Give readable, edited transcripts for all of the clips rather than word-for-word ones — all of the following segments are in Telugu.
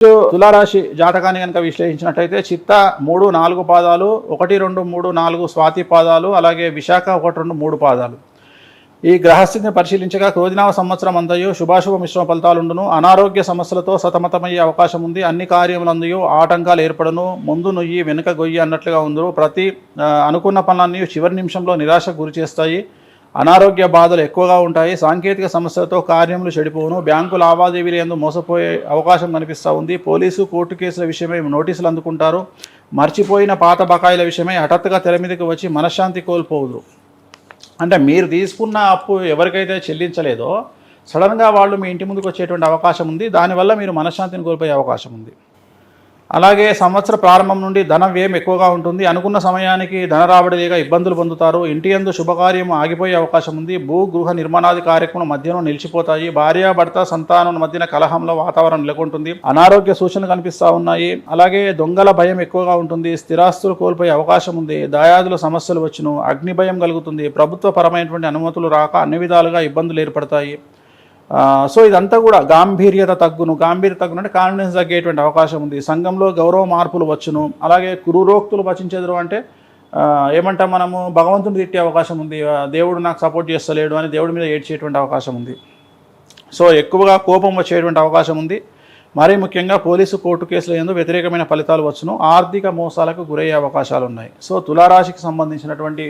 తులారాశి జాతకాన్ని కనుక విశ్లేషించినట్లయితే చిత్త 3, 4 పాదాలు, 1, 2, 3, 4 స్వాతి పాదాలు, అలాగే విశాఖ 1, 2, 3 పాదాలు. ఈ గ్రహస్థితిని పరిశీలించగా క్రోధినామ సంవత్సరం అంతయు శుభాశుభ మిశ్రమ ఫలితాలుండును. అనారోగ్య సమస్యలతో సతమతమయ్యే అవకాశం ఉంది. అన్ని కార్యములందు ఆటంకాలు ఏర్పడను. ముందు నొయ్యి వెనుక గొయ్యి అన్నట్లుగా ఉందరు. ప్రతి అనుకున్న పనులన్నీ చివరి నిమిషంలో నిరాశకు గురి చేస్తాయి. అనారోగ్య బాధలు ఎక్కువగా ఉంటాయి. సాంకేతిక సమస్యలతో కార్యములు చెడిపోవును. బ్యాంకు లావాదేవీలు యందు మోసపోయే అవకాశం కనిపిస్తూ ఉంది. పోలీసు కోర్టు కేసుల విషయమై నోటీసులు అందుకుంటారు. మర్చిపోయిన పాత బకాయిల విషయమై హఠాత్తుగా తెర మీదకి వచ్చి మనశ్శాంతి కోల్పోవుదు. అంటే మీరు తీసుకున్న అప్పు ఎవరికైతే చెల్లించలేదో సడన్గా వాళ్ళు మీ ఇంటి ముందుకు వచ్చేటువంటి అవకాశం ఉంది. దానివల్ల మీరు మనశ్శాంతిని కోల్పోయే అవకాశం ఉంది. అలాగే సంవత్సర ప్రారంభం నుండి ధన వ్యయం ఎక్కువగా ఉంటుంది. అనుకున్న సమయానికి ధన రాబడి లేక ఇబ్బందులు పొందుతారు. ఇంటి యందు శుభకార్యం ఆగిపోయే అవకాశం ఉంది. భూ గృహ నిర్మాణాది కార్యక్రమం మధ్యలో నిలిచిపోతాయి. భార్యాభర్త సంతానం మధ్యన కలహంలో వాతావరణం నెలకొంటుంది. అనారోగ్య సూచనలు కనిపిస్తూ ఉన్నాయి. అలాగే దొంగల భయం ఎక్కువగా ఉంటుంది. స్థిరాస్తులు కోల్పోయే అవకాశం ఉంది. దాయాదుల సమస్యలు వచ్చును. అగ్ని భయం కలుగుతుంది. ప్రభుత్వ పరమైనటువంటి అనుమతులు రాక అన్ని విధాలుగా ఇబ్బందులు ఏర్పడతాయి. సో ఇదంతా కూడా గాంభీర్యత తగ్గును అంటే కాన్ఫిడెన్స్ తగ్గేటువంటి అవకాశం ఉంది. సంఘంలో గౌరవ మార్పులు వచ్చును. అలాగే క్రూరోక్తులు వచించెదరు అంటే ఏమంటాం మనము భగవంతుని తిట్టే అవకాశం ఉంది. దేవుడు నాకు సపోర్ట్ చేస్తలేడు అని దేవుడి మీద ఏడ్చేటువంటి అవకాశం ఉంది. సో ఎక్కువగా కోపం వచ్చేటువంటి అవకాశం ఉంది. మరీ ముఖ్యంగా పోలీసు కోర్టు కేసుల యందు వ్యతిరేకమైన ఫలితాలు వచ్చును. ఆర్థిక మోసాలకు గురయ్యే అవకాశాలు ఉన్నాయి. సో తులారాశికి సంబంధించినటువంటి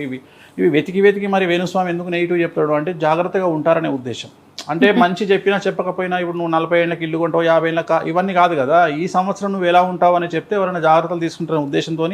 ఇవి వెతికి మరి వేణుస్వామి ఎందుకు నెగిటివ్ చెప్తాడు అంటే జాగ్రత్తగా ఉంటారనే ఉద్దేశం. అంటే మంచి చెప్పినా చెప్పకపోయినా ఇప్పుడు నువ్వు 40 ఏళ్ళకి ఇల్లు కొంటావు, 50 ఏళ్ళకి ఇవన్నీ కాదు కదా. ఈ సంవత్సరం నువ్వు ఎలా ఉంటావు అని చెప్తే ఎవరైనా జాగ్రత్తలు తీసుకుంటారనే ఉద్దేశంతో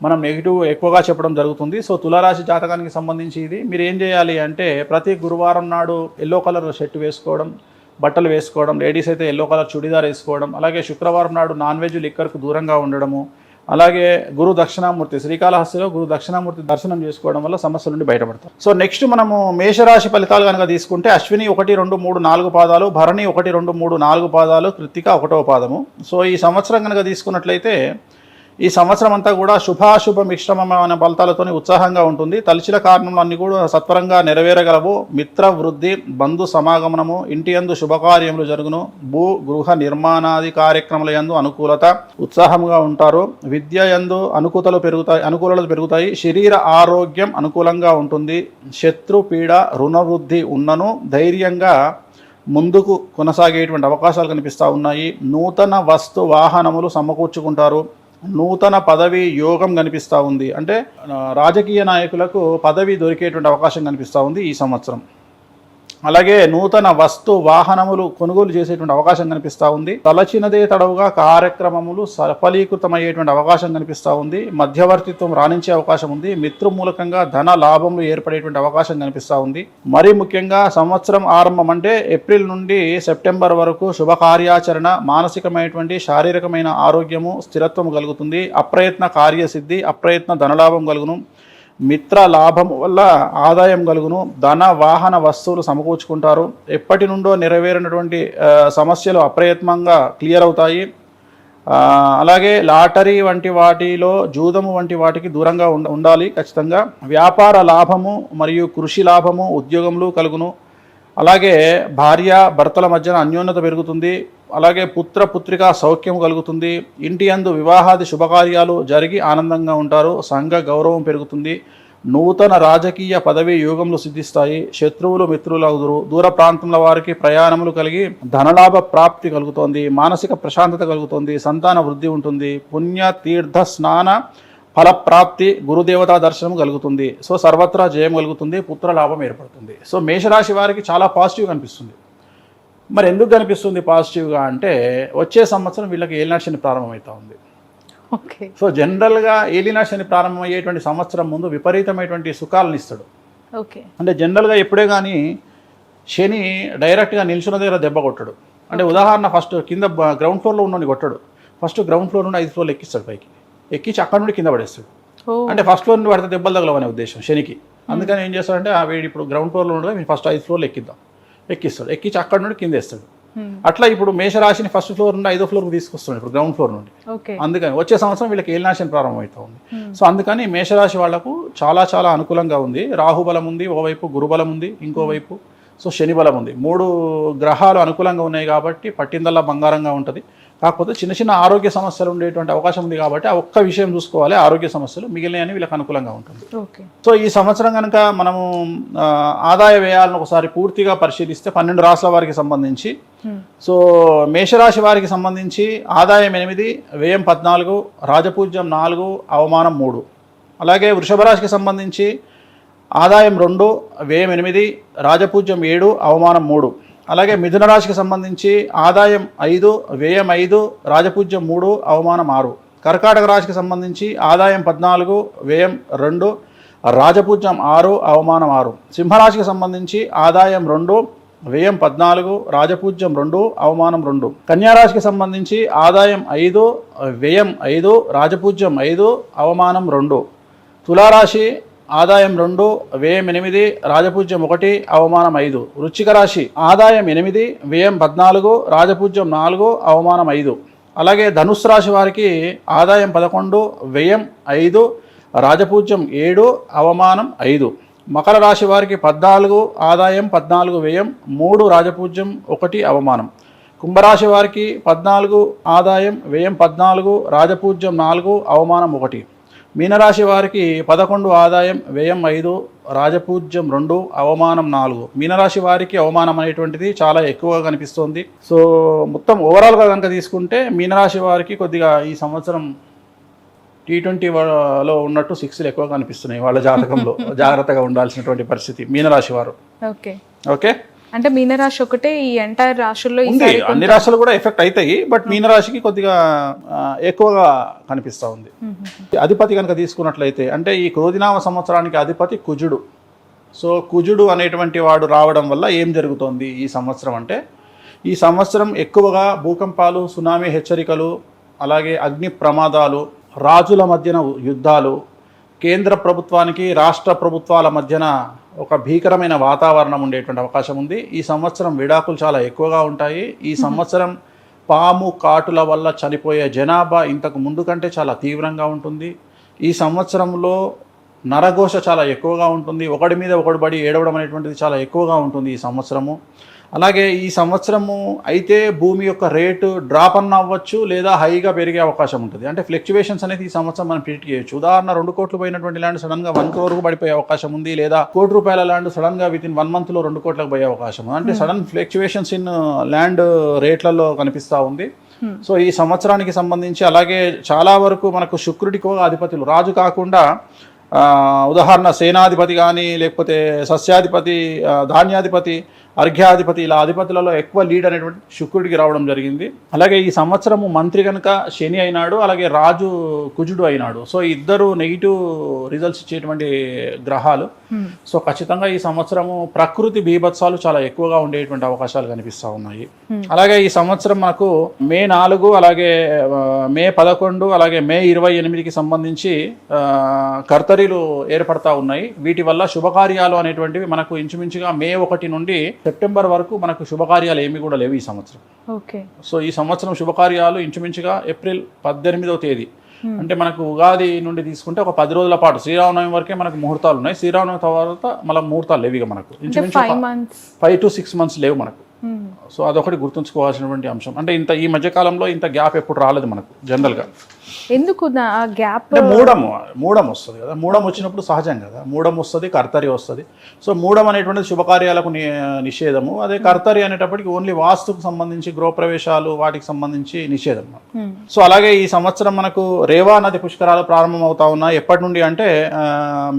మనం నెగిటివ్ ఎక్కువగా చెప్పడం జరుగుతుంది. సో తులారాశి జాతకానికి సంబంధించి ఇది మీరు ఏం చేయాలి అంటే ప్రతి గురువారం నాడు ఎల్లో కలర్ షర్ట్ వేసుకోవడం, బట్టలు వేసుకోవడం, లేడీస్ అయితే ఎల్లో కలర్ చుడిదార్ వేసుకోవడం, అలాగే శుక్రవారం నాడు నాన్ వెజ్ లిక్కర్కు దూరంగా ఉండడము, అలాగే గురు దక్షిణామూర్తి శ్రీకాళహస్తిలో గురు దక్షిణామూర్తి దర్శనం చేసుకోవడం వల్ల సమస్యల నుండి బయటపడతాం. సో నెక్స్ట్ మనము మేషరాశి ఫలితాలు కనుక తీసుకుంటే అశ్విని 1, 2, 3, 4 పాదాలు, భరణి 1, 2, 3, 4 పాదాలు, కృత్తిక 1వ పాదము. సో ఈ సంవత్సరం కనుక తీసుకున్నట్లయితే ఈ సంవత్సరం అంతా కూడా శుభాశుభ మిశ్రమమైన ఫలితాలతో ఉత్సాహంగా ఉంటుంది. తలచిన కారణంలో అన్ని కూడా సత్వరంగా నెరవేరగలవు. మిత్ర వృద్ధి, బంధు సమాగమనము, ఇంటి యందు శుభకార్యములు జరుగును. భూ గృహ నిర్మాణాది కార్యక్రమాల యందు అనుకూలత, ఉత్సాహంగా ఉంటారు. విద్య యందు అనుకూలతలు పెరుగుతాయి. శరీర ఆరోగ్యం అనుకూలంగా ఉంటుంది. శత్రు పీడ రుణవృద్ధి ఉన్నను. ధైర్యంగా ముందుకు కొనసాగేటువంటి అవకాశాలు కనిపిస్తూ ఉన్నాయి. నూతన వస్తు వాహనములు సమకూర్చుకుంటారు. నూతన పదవి యోగం కనిపిస్తూ ఉంది. అంటే రాజకీయ నాయకులకు పదవి దొరికేటువంటి అవకాశం కనిపిస్తూ ఉంది ఈ సంవత్సరం. అలాగే నూతన వస్తు వాహనములు కొనుగోలు చేసేటువంటి అవకాశం కనిపిస్తూ ఉంది. తలచినదే తడవుగా కార్యక్రమములు సఫలీకృతమయ్యేటువంటి అవకాశం కనిపిస్తూ ఉంది. మధ్యవర్తిత్వం రాణించే అవకాశం ఉంది. మిత్రు మూలకంగా ధన లాభములు ఏర్పడేటువంటి అవకాశం కనిపిస్తూ ఉంది. మరీ ముఖ్యంగా సంవత్సరం ఆరంభం అంటే ఏప్రిల్ నుండి సెప్టెంబర్ వరకు శుభకార్యాచరణ, మానసికమైనటువంటి శారీరకమైన ఆరోగ్యము, స్థిరత్వం కలుగుతుంది. అప్రయత్న కార్యసిద్ధి, అప్రయత్న ధనలాభం కలుగును. మిత్ర లాభం వల్ల ఆదాయం కలుగును. ధన వాహన వస్తువులు సమకూర్చుకుంటారు. ఎప్పటి నుండో నెరవేరినటువంటి సమస్యలు అప్రయత్నంగా క్లియర్ అవుతాయి. అలాగే లాటరీ వంటి వాటిలో జూదము వంటి వాటికి దూరంగా ఉండాలి ఖచ్చితంగా. వ్యాపార లాభము మరియు కృషి లాభము ఉద్యోగంలో కలుగును. అలాగే భార్య భర్తల మధ్యన అన్యోన్యత పెరుగుతుంది. అలాగే పుత్రికా సౌఖ్యం కలుగుతుంది. ఇంటి యందు వివాహాది శుభకార్యాలు జరిగి ఆనందంగా ఉంటారు. సంఘ గౌరవం పెరుగుతుంది. నూతన రాజకీయ పదవి యోగములు సిద్ధిస్తాయి. శత్రువులు మిత్రులు అవుదురు. దూర ప్రాంతంలో వారికి ప్రయాణములు కలిగి ధనలాభ ప్రాప్తి కలుగుతోంది. మానసిక ప్రశాంతత కలుగుతుంది. సంతాన వృద్ధి ఉంటుంది. పుణ్య తీర్థ స్నాన ఫలప్రాప్తి, గురుదేవతా దర్శనం కలుగుతుంది. సో సర్వత్రా జయం కలుగుతుంది. పుత్ర లాభం ఏర్పడుతుంది. సో మేషరాశి వారికి చాలా పాజిటివ్ కనిపిస్తుంది. మరి ఎందుకు కనిపిస్తుంది పాజిటివ్గా అంటే వచ్చే సంవత్సరం వీళ్ళకి ఏలినాటి శని ప్రారంభమవుతా ఉంది. ఓకే. సో జనరల్గా ఏలినాటి శని ప్రారంభమయ్యేటువంటి సంవత్సరం ముందు విపరీతమైనటువంటి సుఖాలను ఇస్తాడు. ఓకే. అంటే జనరల్గా ఎప్పుడే కానీ శని డైరెక్ట్గా నిల్చున్న దగ్గర దెబ్బ కొట్టడు. అంటే ఉదాహరణ ఫస్ట్ కింద గ్రౌండ్ ఫ్లోర్లో ఉన్నోని కొట్టడు. ఫస్ట్ గ్రౌండ్ ఫ్లోర్ నుండి 5 ఫ్లోర్లు ఎక్కిస్తాడు. పైకి ఎక్కించి అక్కడ నుండి కింద పడేస్తాడు. అంటే ఫస్ట్ ఫ్లోర్ నుండి పడితే దెబ్బలు తగలవనే ఉద్దేశం శనికి. అందుకని ఏం చేస్తాడంటే వీడు ఇప్పుడు గ్రౌండ్ ఫ్లోర్లో ఉండగా మేము ఫస్ట్ 5 ఫ్లోర్లు ఎక్కిస్తాడు. ఎక్కించి అక్కడ నుండి కింద వేస్తాడు. అట్లా ఇప్పుడు మేషరాశిని ఫస్ట్ ఫ్లోర్ నుండి 5వ ఫ్లోర్కి తీసుకొస్తున్నాడు ఇప్పుడు గ్రౌండ్ ఫ్లోర్ నుండి. అందుకని వచ్చే సంవత్సరం వీళ్ళకి ఏలినాశని ప్రారంభమవుతా ఉంది. సో అందుకని మేషరాశి వాళ్లకు చాలా చాలా అనుకూలంగా ఉంది. రాహుబలం ఉంది, ఓవైపు గురుబలం ఉంది ఇంకోవైపు. సో శని బలం ఉంది. 3 గ్రహాలు అనుకూలంగా ఉన్నాయి కాబట్టి పట్టిందల్లా బంగారంగా ఉంటుంది. కాకపోతే చిన్న చిన్న ఆరోగ్య సమస్యలు ఉండేటువంటి అవకాశం ఉంది కాబట్టి ఆ ఒక్క విషయం చూసుకోవాలి, ఆరోగ్య సమస్యలు, మిగిలినవి వీళ్ళకి అనుకూలంగా ఉంటుంది. సో ఈ సంవత్సరం కనుక మనము ఆదాయ వ్యయాలను ఒకసారి పూర్తిగా పరిశీలిస్తే 12 రాశుల వారికి సంబంధించి, సో మేషరాశి వారికి సంబంధించి ఆదాయం 8, వ్యయం 14, రాజపూజ్యం 4, అవమానం 3. అలాగే వృషభ రాశికి సంబంధించి ఆదాయం 2, వ్యయం 8, రాజపూజ్యం 7, అవమానం 3. అలాగే మిథున రాశికి సంబంధించి ఆదాయం 5, వ్యయం 5, రాజపూజ్యం 3, అవమానం 6. కర్కాటక రాశికి సంబంధించి ఆదాయం 14, వ్యయం 2, రాజపూజ్యం 6, అవమానం 6. సింహరాశికి సంబంధించి ఆదాయం 2, వ్యయం 14, రాజపూజ్యం 2, అవమానం 2. కన్యారాశికి సంబంధించి ఆదాయం 5, వ్యయం 5, రాజపూజ్యం 5, అవమానం 2. తులారాశి ఆదాయం 2, వ్యయం 8, రాజపూజ్యం 1, అవమానం 5. వృశ్చిక రాశి ఆదాయం 8, వ్యయం 14, రాజపూజ్యం 4, అవమానం 5. అలాగే ధనుస్సు రాశి వారికి ఆదాయం 11, వ్యయం 5, రాజపూజ్యం 7, అవమానం 5. మకర రాశి వారికి 14, ఆదాయం 14, వ్యయం 3, రాజపూజ్యం 1, అవమానం. కుంభరాశి వారికి 14, ఆదాయం వ్యయం 14, రాజపూజ్యం 4, అవమానం 1. మీనరాశి వారికి 11, ఆదాయం వ్యయం 5, రాజపూజ్యం 2, అవమానం 4. మీనరాశి వారికి అవమానం అనేటువంటిది చాలా ఎక్కువగా కనిపిస్తోంది. సో మొత్తం ఓవరాల్గా కనుక తీసుకుంటే మీనరాశి వారికి కొద్దిగా ఈ సంవత్సరం T20లో ఉన్నట్టు 6లు ఎక్కువ కనిపిస్తున్నాయి వాళ్ళ జాతకంలో. జాగ్రత్తగా ఉండాల్సినటువంటి పరిస్థితి మీనరాశి వారు. ఓకే, అంటే మీనరాశి ఒకటే ఈ ఎంటైర్ రాశుల్లో అన్ని రాశులు కూడా ఎఫెక్ట్ అవుతాయి, బట్ మీనరాశికి కొద్దిగా ఎక్కువగా కనిపిస్తూ ఉంది. అధిపతి కనుక తీసుకున్నట్లయితే అంటే ఈ క్రోధినామ సంవత్సరానికి అధిపతి కుజుడు. సో కుజుడు అనేటువంటి వాడు రావడం వల్ల ఏం జరుగుతోంది ఈ సంవత్సరం అంటే, ఈ సంవత్సరం ఎక్కువగా భూకంపాలు, సునామీ హెచ్చరికలు, అలాగే అగ్ని ప్రమాదాలు, రాజుల మధ్యన యుద్ధాలు, కేంద్ర ప్రభుత్వానికి రాష్ట్ర ప్రభుత్వాల మధ్యన ఒక భీకరమైన వాతావరణం ఉండేటువంటి అవకాశం ఉంది. ఈ సంవత్సరం విడాకులు చాలా ఎక్కువగా ఉంటాయి. ఈ సంవత్సరం పాము కాటుల వల్ల చనిపోయే జనాభా ఇంతకు ముందు కంటే చాలా తీవ్రంగా ఉంటుంది. ఈ సంవత్సరంలో నరఘోష చాలా ఎక్కువగా ఉంటుంది. ఒకడి మీద ఒకటి పడి ఏడవడం అనేటువంటిది చాలా ఎక్కువగా ఉంటుంది ఈ సంవత్సరము. అలాగే ఈ సంవత్సరము అయితే భూమి యొక్క రేటు డ్రాప్ అన్న అవ్వచ్చు, లేదా హైగా పెరిగే అవకాశం ఉంటుంది. అంటే ఫ్లక్చువేషన్స్ అనేది ఈ సంవత్సరం మనం ప్రిడిక్ట్ చేయొచ్చు. ఉదాహరణ 2 కోట్లు పోయినటువంటి ల్యాండ్ సడన్గా 1 crore పడిపోయే అవకాశం ఉంది, లేదా ₹1 ల్యాండ్ సడన్గా వితిన్ 1 monthలో 2 కోట్లకు పోయే అవకాశం ఉంది. అంటే సడన్ ఫ్లక్చువేషన్స్ ఇన్ ల్యాండ్ రేట్లలో కనిపిస్తూ ఉంది. సో ఈ సంవత్సరానికి సంబంధించి అలాగే చాలా వరకు మనకు శుక్రుడికి అధిపతులు, రాజు కాకుండా ఉదాహరణ సేనాధిపతి కానీ, లేకపోతే సస్యాధిపతి, ధాన్యాధిపతి, అర్ఘ్యాధిపతి, ఇలా అధిపతులలో ఎక్కువ లీడ్ అనేటువంటి శుక్రుడికి రావడం జరిగింది. అలాగే ఈ సంవత్సరము మంత్రి కనుక శని అయినాడు, అలాగే రాజు కుజుడు అయినాడు. సో ఇద్దరు నెగిటివ్ రిజల్ట్స్ ఇచ్చేటువంటి గ్రహాలు. సో ఖచ్చితంగా ఈ సంవత్సరము ప్రకృతి బీభత్సాలు చాలా ఎక్కువగా ఉండేటువంటి అవకాశాలు కనిపిస్తూ ఉన్నాయి. అలాగే ఈ సంవత్సరం మనకు మే 4, అలాగే మే 11, అలాగే మే 28కి సంబంధించి కర్తరీలు ఏర్పడతా ఉన్నాయి. వీటి వల్ల శుభకార్యాలు అనేటువంటివి మనకు ఇంచుమించుగా మే 1 నుండి సెప్టెంబర్ వరకు మనకు శుభకార్యాలు ఏమీ కూడా లేవు ఈ సంవత్సరం. సో ఈ సంవత్సరం శుభకార్యాలు ఇంచుమించుగా ఏప్రిల్ 18వ తేదీ, అంటే మనకు ఉగాది నుండి తీసుకుంటే ఒక 10 రోజుల పాటు, శ్రీరామనవమి వరకే మనకు ముహూర్తాలు ఉన్నాయి. శ్రీరామనవమి తర్వాత మళ్ళీ ముహూర్తాలు లేవు ఇక మనకు, ఇంచుమించు 5 to 6 months లేవు మనకు. సో అదొకటి గుర్తుంచుకోవాల్సినటువంటి అంశం. అంటే ఈ మధ్యకాలంలో ఇంత గ్యాప్ ఎప్పుడు రాలేదు మనకు జనరల్గా. ఎందుకు గ్యాప్? మూడం వస్తుంది కదా, మూడం వచ్చినప్పుడు సహజం కదా, మూడం వస్తుంది, కర్తరి వస్తుంది. సో మూడం అనేటువంటిది శుభకార్యాలకు నిషేధము. అదే కర్తరి అనేటప్పటికి ఓన్లీ వాస్తుకు సంబంధించి, గృహప్రవేశాలు వాటికి సంబంధించి నిషేధం. సో అలాగే ఈ సంవత్సరం మనకు రేవా నది పుష్కరాలు ప్రారంభం అవుతా ఉన్నాయి. ఎప్పటి నుండి అంటే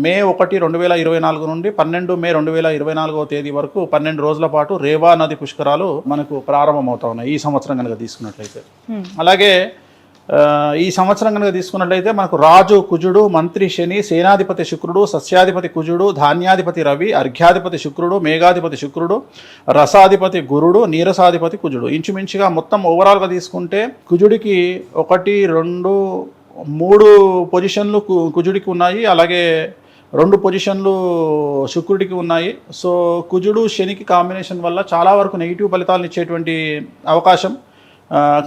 మే 1, 2024 నుండి 12 మే 2024వ తేదీ వరకు 12 రోజుల పాటు రేవా నది పుష్కరాలు మనకు ప్రారంభం అవుతా ఉన్నాయి ఈ సంవత్సరం కనుక తీసుకున్నట్లయితే. అలాగే ఈ సంవత్సరం కనుక తీసుకున్నట్లయితే మనకు రాజు కుజుడు, మంత్రి శని, సేనాధిపతి శుక్రుడు, సస్యాధిపతి కుజుడు, ధాన్యాధిపతి రవి, అర్ఘ్యాధిపతి శుక్రుడు, మేఘాధిపతి శుక్రుడు, రసాధిపతి గురుడు, నీరసాధిపతి కుజుడు. ఇంచుమించుగా మొత్తం ఓవరాల్గా తీసుకుంటే కుజుడికి 1, 2, 3 పొజిషన్లు కుజుడికి ఉన్నాయి. అలాగే 2 పొజిషన్లు శుక్రుడికి ఉన్నాయి. సో కుజుడు శనికి కాంబినేషన్ వల్ల చాలా వరకు నెగిటివ్ ఫలితాలను ఇచ్చేటువంటి అవకాశం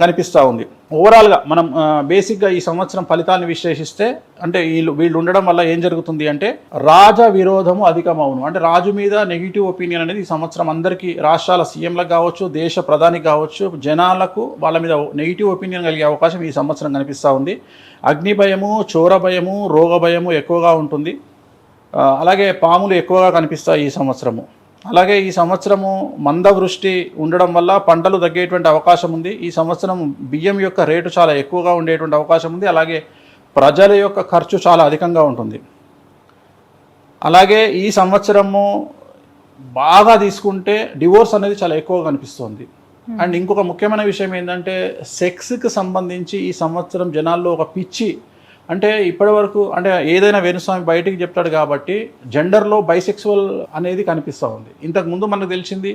కనిపిస్తూ ఉంది. ఓవరాల్గా మనం బేసిక్గా ఈ సంవత్సరం ఫలితాన్ని విశ్లేషిస్తే అంటే వీళ్ళు ఉండడం వల్ల ఏం జరుగుతుంది అంటే రాజ విరోధము అధికమవును. అంటే రాజు మీద నెగిటివ్ ఒపీనియన్ అనేది ఈ సంవత్సరం అందరికీ రాష్ట్రాల సీఎంలకు కావచ్చు, దేశ ప్రధానికి కావచ్చు, జనాలకు వాళ్ళ మీద నెగిటివ్ ఒపీనియన్ కలిగే అవకాశం ఈ సంవత్సరం కనిపిస్తూ ఉంది. అగ్ని భయము, చోర భయము, రోగ భయము ఎక్కువగా ఉంటుంది. అలాగే పాములు ఎక్కువగా కనిపిస్తాయి ఈ సంవత్సరము. అలాగే ఈ సంవత్సరము మందవృష్టి ఉండడం వల్ల పంటలు తగ్గేటువంటి అవకాశం ఉంది. ఈ సంవత్సరం బియ్యం యొక్క రేటు చాలా ఎక్కువగా ఉండేటువంటి అవకాశం ఉంది. అలాగే ప్రజల యొక్క ఖర్చు చాలా అధికంగా ఉంటుంది. అలాగే ఈ సంవత్సరము బాగా తీసుకుంటే డివోర్స్ అనేది చాలా ఎక్కువగా కనిపిస్తుంది. అండ్ ఇంకొక ముఖ్యమైన విషయం ఏంటంటే సెక్స్కి సంబంధించి ఈ సంవత్సరం జనాల్లో ఒక పిచ్చి, అంటే ఇప్పటి వరకు అంటే ఏదైనా వేణుస్వామి బయటికి చెప్తాడు కాబట్టి జెండర్లో బైసెక్సువల్ అనేది కనిపిస్తూ ఉంది. ఇంతకుముందు మనకు తెలిసింది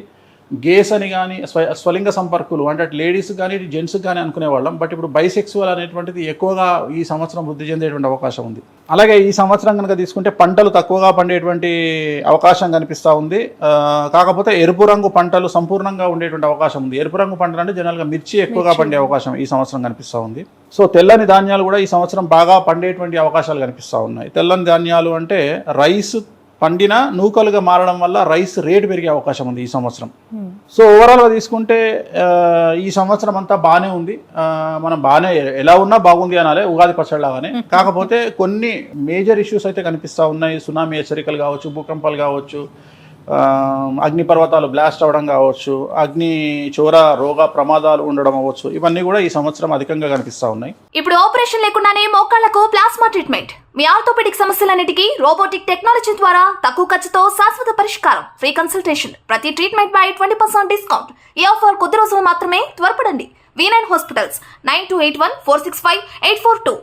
గేస్ అని కానీ స్వలింగ సంపర్కులు అంటే లేడీస్ కానీ జెంట్స్ కానీ అనుకునేవాళ్ళం. బట్ ఇప్పుడు బైసెక్సువల్ అనేటువంటిది ఎక్కువగా ఈ సంవత్సరం వృద్ధి చెందేటువంటి అవకాశం ఉంది. అలాగే ఈ సంవత్సరం కనుక తీసుకుంటే పంటలు తక్కువగా పండేటువంటి అవకాశం కనిపిస్తూ ఉంది. కాకపోతే ఎరుపు రంగు పంటలు సంపూర్ణంగా ఉండేటువంటి అవకాశం ఉంది. ఎరుపు రంగు పంటలు అంటే జనరల్గా మిర్చి ఎక్కువగా పండే అవకాశం ఈ సంవత్సరం కనిపిస్తూ ఉంది. సో తెల్లని ధాన్యాలు కూడా ఈ సంవత్సరం బాగా పండేటువంటి అవకాశాలు కనిపిస్తూ ఉన్నాయి. తెల్లని ధాన్యాలు అంటే రైస్ పండిన నూకలుగా మారడం వల్ల రైస్ రేటు పెరిగే అవకాశం ఉంది ఈ సంవత్సరం. సో ఓవరాల్గా తీసుకుంటే ఈ సంవత్సరం అంతా బాగానే ఉంది. మనం బాగానే ఎలా ఉన్నా బాగుంది అనాలి, ఉగాది పచ్చడిలాగానే. కాకపోతే కొన్ని మేజర్ ఇష్యూస్ అయితే కనిపిస్తూ ఉన్నాయి. సునామీ హెచ్చరికలు కావచ్చు, భూకంపాలు కావచ్చు, అగ్ని పర్వతాలు బ్లాస్ట్ అవ్వడం కావచ్చు, అగ్ని చోర రోగ ప్రమాదాలు ఉండడం అవ్వచ్చు, ఇవన్నీ కూడా ఈ సంవత్సరం అధికంగా కనిపిస్తూ ఉన్నాయి. ఇప్పుడు ఆపరేషన్ లేకుండానే మోకాళ్లకు ప్లాస్మా ట్రీట్మెంట్, మీ ఆర్థోపెడిక్ సమస్యలన్నిటికీ రోబోటిక్ టెక్నాలజీ ద్వారా తక్కువ ఖర్చుతో శాశ్వత పరిష్కారం, ఫ్రీ కన్సల్టేషన్, ప్రతి ట్రీట్మెంట్ పై 20% డిస్కౌంట్. ఈ ఆఫర్ కొద్ది రోజులు మాత్రమే, త్వరపడండి. V9 hospitals 9281465842.